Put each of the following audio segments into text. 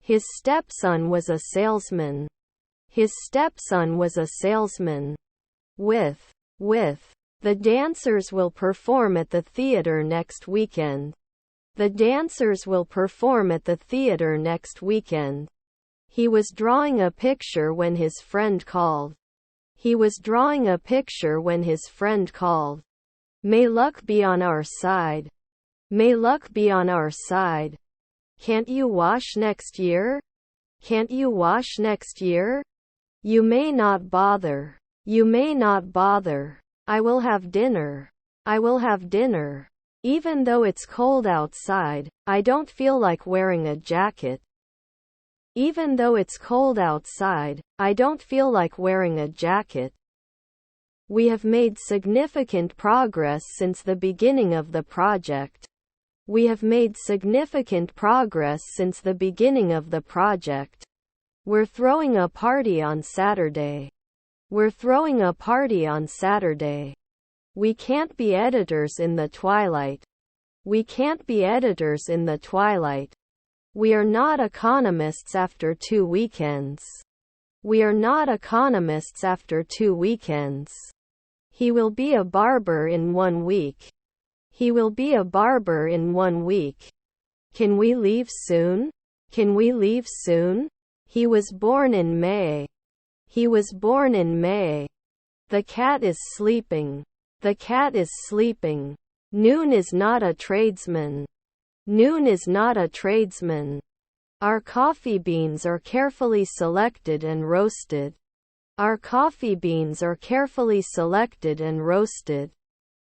His stepson was a salesman. His stepson was a salesman. With. The dancers will perform at the theater next weekend. The dancers will perform at the theater next weekend. He was drawing a picture when his friend called. He was drawing a picture when his friend called. May luck be on our side. May luck be on our side. Can't you wash next year? Can't you wash next year? You may not bother. You may not bother. I will have dinner. I will have dinner. Even though it's cold outside, I don't feel like wearing a jacket. Even though it's cold outside, I don't feel like wearing a jacket. We have made significant progress since the beginning of the project. We have made significant progress since the beginning of the project. We're throwing a party on Saturday. We're throwing a party on Saturday. We can't be editors in the twilight. We can't be editors in the twilight. We are not economists after 2 weekends. We are not economists after 2 weekends. He will be a barber in 1 week. He will be a barber in 1 week. Can we leave soon? Can we leave soon? He was born in May. He was born in May. The cat is sleeping. The cat is sleeping. Noon is not a tradesman. Noon is not a tradesman. Our coffee beans are carefully selected and roasted. Our coffee beans are carefully selected and roasted.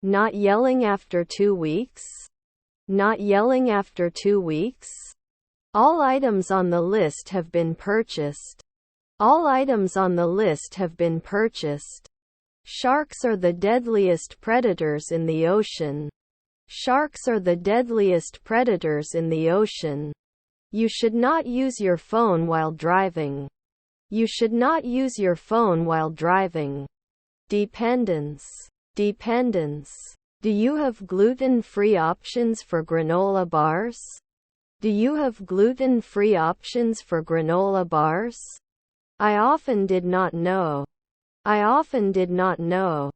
Not yelling after 2 weeks? Not yelling after 2 weeks? All items on the list have been purchased. All items on the list have been purchased. Sharks are the deadliest predators in the ocean. Sharks are the deadliest predators in the ocean. You should not use your phone while driving. You should not use your phone while driving. Dependence. Dependence. Do you have gluten-free options for granola bars? Do you have gluten-free options for granola bars? I often did not know. I often did not know.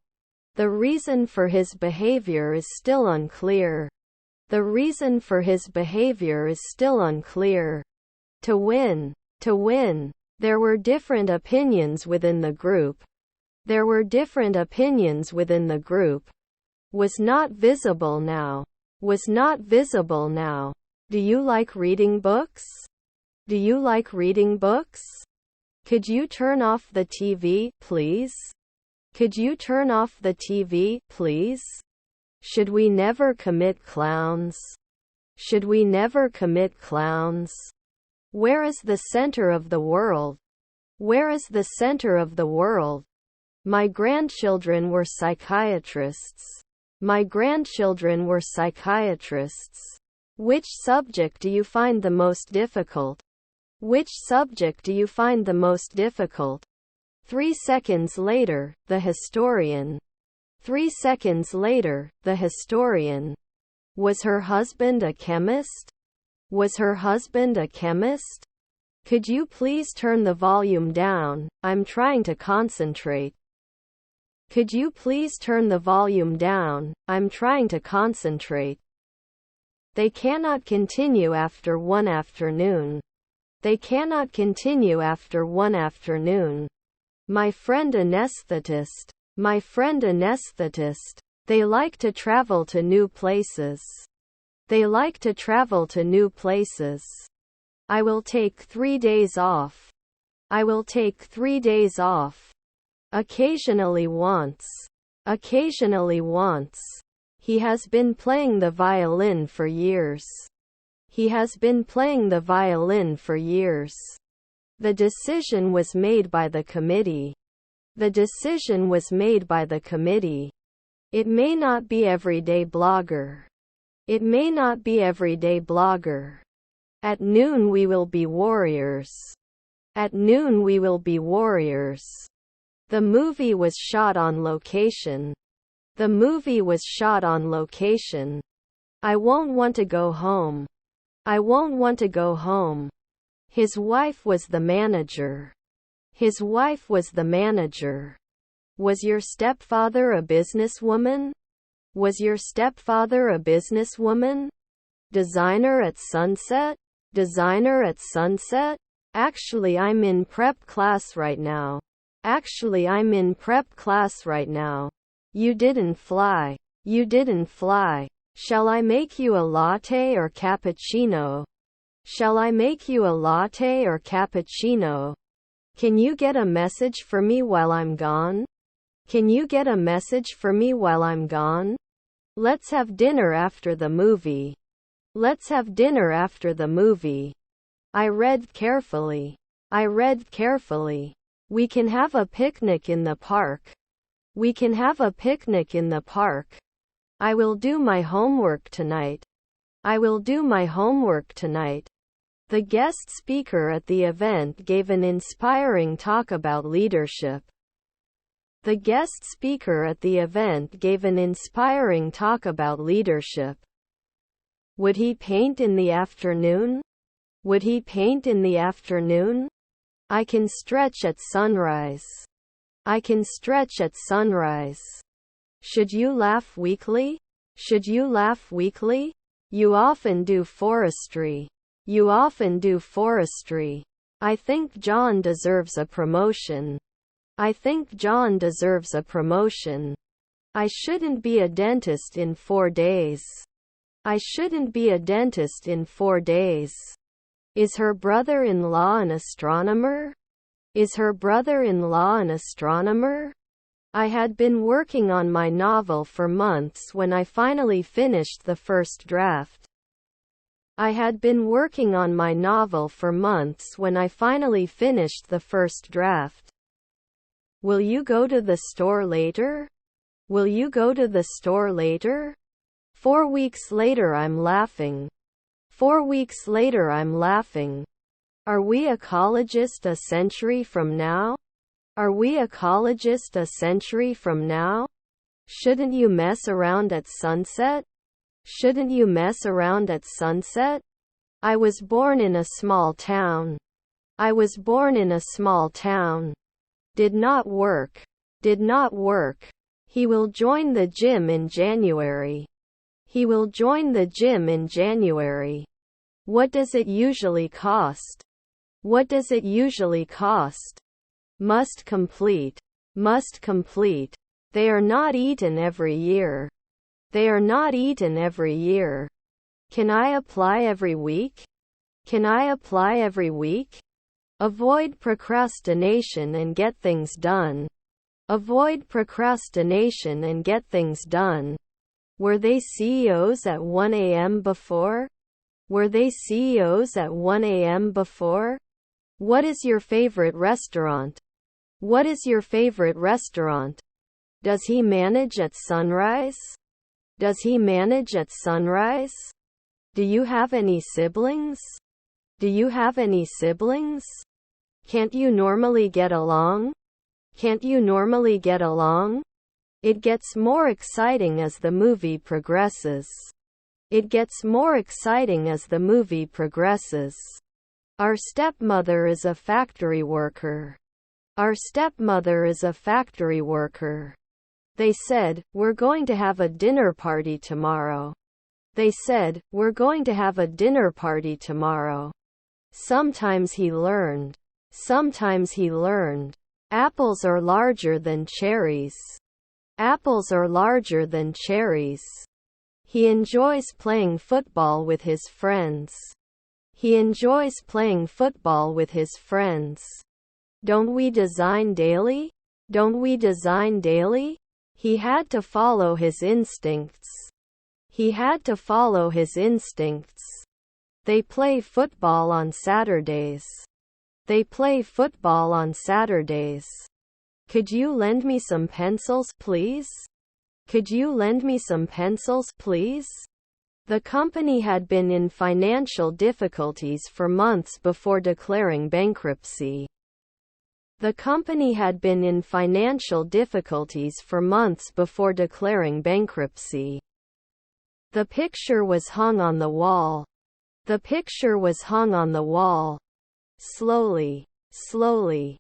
The reason for his behavior is still unclear. The reason for his behavior is still unclear. To win. To win. There were different opinions within the group. There were different opinions within the group. Was not visible now. Was not visible now. Do you like reading books? Do you like reading books? Could you turn off the TV, please? Could you turn off the TV, please? Should we never commit clowns? Should we never commit clowns? Where is the center of the world? Where is the center of the world? My grandchildren were psychiatrists. My grandchildren were psychiatrists. Which subject do you find the most difficult? Which subject do you find the most difficult? 3 seconds later, the historian. 3 seconds later, the historian. Was her husband a chemist? Was her husband a chemist? Could you please turn the volume down? I'm trying to concentrate. Could you please turn the volume down? I'm trying to concentrate. They cannot continue after 1 afternoon. They cannot continue after 1 afternoon. My friend anesthetist. My friend anesthetist. They like to travel to new places. They like to travel to new places. I will take 3 days off. I will take 3 days off. Occasionally once. Occasionally once. He has been playing the violin for years. He has been playing the violin for years. The decision was made by the committee. The decision was made by the committee. It may not be everyday blogger. It may not be everyday blogger. At noon we will be warriors. At noon we will be warriors. The movie was shot on location. The movie was shot on location. I won't want to go home. I won't want to go home. His wife was the manager. His wife was the manager. Was your stepfather a businesswoman? Was your stepfather a businesswoman? Designer at sunset? Designer at sunset? Actually, I'm in prep class right now. Actually, I'm in prep class right now. You didn't fly. You didn't fly. Shall I make you a latte or cappuccino? Shall I make you a latte or cappuccino? Can you get a message for me while I'm gone? Can you get a message for me while I'm gone? Let's have dinner after the movie. Let's have dinner after the movie. I read carefully. I read carefully. We can have a picnic in the park. We can have a picnic in the park. I will do my homework tonight. I will do my homework tonight. The guest speaker at the event gave an inspiring talk about leadership. The guest speaker at the event gave an inspiring talk about leadership. Would he paint in the afternoon? Would he paint in the afternoon? I can stretch at sunrise. I can stretch at sunrise. Should you laugh weekly? Should you laugh weekly? You often do forestry. You often do forestry. I think John deserves a promotion. I think John deserves a promotion. I shouldn't be a dentist in 4 days. I shouldn't be a dentist in 4 days. Is her brother-in-law an astronomer? Is her brother-in-law an astronomer? I had been working on my novel for months when I finally finished the first draft. I had been working on my novel for months when I finally finished the first draft. Will you go to the store later? Will you go to the store later? 4 weeks later I'm laughing. 4 weeks later I'm laughing. Are we ecologist a century from now? Are we ecologist a century from now? Shouldn't you mess around at sunset? Shouldn't you mess around at sunset? I was born in a small town. I was born in a small town. Did not work. Did not work. He will join the gym in January. He will join the gym in January. What does it usually cost? What does it usually cost? Must complete. Must complete. They are not eaten every year. They are not eaten every year. Can I apply every week? Can I apply every week? Avoid procrastination and get things done. Avoid procrastination and get things done. Were they CEOs at 1 a.m. before? Were they CEOs at 1 a.m. before? What is your favorite restaurant? What is your favorite restaurant? Does he manage at sunrise? Does he manage at sunrise? Do you have any siblings? Do you have any siblings? Can't you normally get along? Can't you normally get along? It gets more exciting as the movie progresses. It gets more exciting as the movie progresses. Our stepmother is a factory worker. Our stepmother is a factory worker. They said, we're going to have a dinner party tomorrow. They said, we're going to have a dinner party tomorrow. Sometimes he learned. Sometimes he learned. Apples are larger than cherries. Apples are larger than cherries. He enjoys playing football with his friends. He enjoys playing football with his friends. Don't we design daily? Don't we design daily? He had to follow his instincts. He had to follow his instincts. They play football on Saturdays. They play football on Saturdays. Could you lend me some pencils, please? Could you lend me some pencils, please? The company had been in financial difficulties for months before declaring bankruptcy. The company had been in financial difficulties for months before declaring bankruptcy. The picture was hung on the wall. The picture was hung on the wall. slowly, slowly.